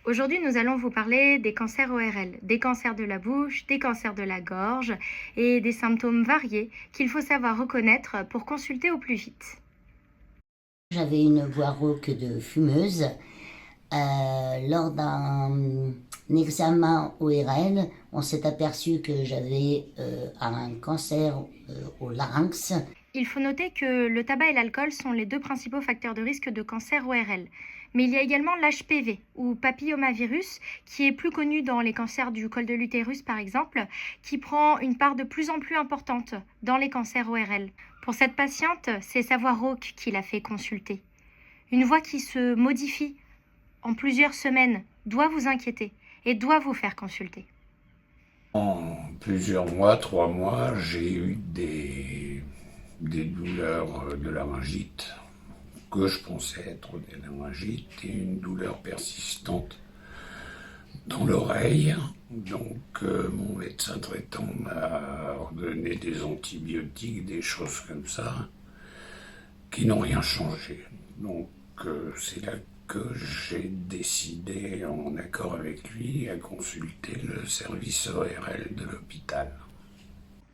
Aujourd'hui, nous allons vous parler des cancers ORL, des cancers de la bouche, des cancers de la gorge et des symptômes variés qu'il faut savoir reconnaître pour consulter au plus vite. J'avais une voix rauque de fumeuse. Lors d'un examen ORL, on s'est aperçu que j'avais un cancer au larynx. Il faut noter que le tabac et l'alcool sont les deux principaux facteurs de risque de cancer ORL. Mais il y a également l'HPV, ou papillomavirus, qui est plus connu dans les cancers du col de l'utérus par exemple, qui prend une part de plus en plus importante dans les cancers ORL. Pour cette patiente, c'est sa voix rauque qui l'a fait consulter. Une voix qui se modifie en plusieurs semaines doit vous inquiéter et doit vous faire consulter. En plusieurs mois, 3 mois, j'ai eu des douleurs de laryngite, que je pensais être des laryngites, et une douleur persistante dans l'oreille. Donc mon médecin traitant m'a ordonné des antibiotiques, des choses comme ça, qui n'ont rien changé. Donc c'est là que j'ai décidé, en accord avec lui, à consulter le service ORL de l'hôpital.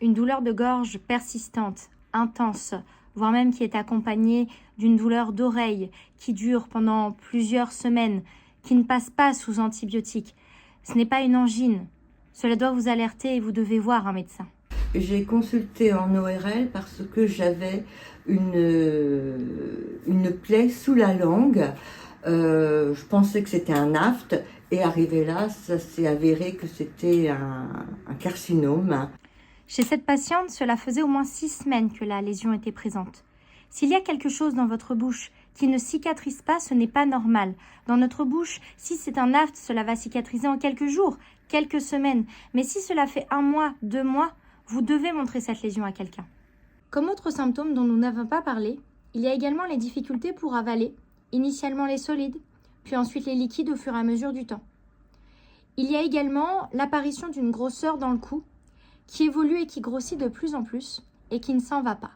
Une douleur de gorge persistante, intense, voire même qui est accompagnée d'une douleur d'oreille qui dure pendant plusieurs semaines, qui ne passe pas sous antibiotiques. Ce n'est pas une angine. Cela doit vous alerter et vous devez voir un médecin. J'ai consulté en ORL parce que j'avais une plaie sous la langue. Je pensais que c'était un aphte et arrivé là, ça s'est avéré que c'était un carcinome. Chez cette patiente, cela faisait au moins 6 semaines que la lésion était présente. S'il y a quelque chose dans votre bouche qui ne cicatrise pas, ce n'est pas normal. Dans notre bouche, si c'est un aphte, cela va cicatriser en quelques jours, quelques semaines. Mais si cela fait 1 mois, 2 mois, vous devez montrer cette lésion à quelqu'un. Comme autre symptôme dont nous n'avons pas parlé, il y a également les difficultés pour avaler, initialement les solides, puis ensuite les liquides au fur et à mesure du temps. Il y a également l'apparition d'une grosseur dans le cou, qui évolue et qui grossit de plus en plus et qui ne s'en va pas.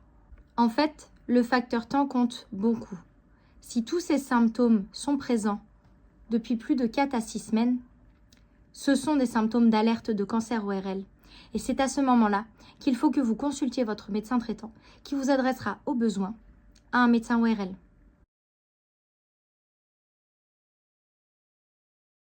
En fait, le facteur temps compte beaucoup. Si tous ces symptômes sont présents depuis plus de 4 à 6 semaines, ce sont des symptômes d'alerte de cancer ORL. Et c'est à ce moment-là qu'il faut que vous consultiez votre médecin traitant qui vous adressera au besoin à un médecin ORL.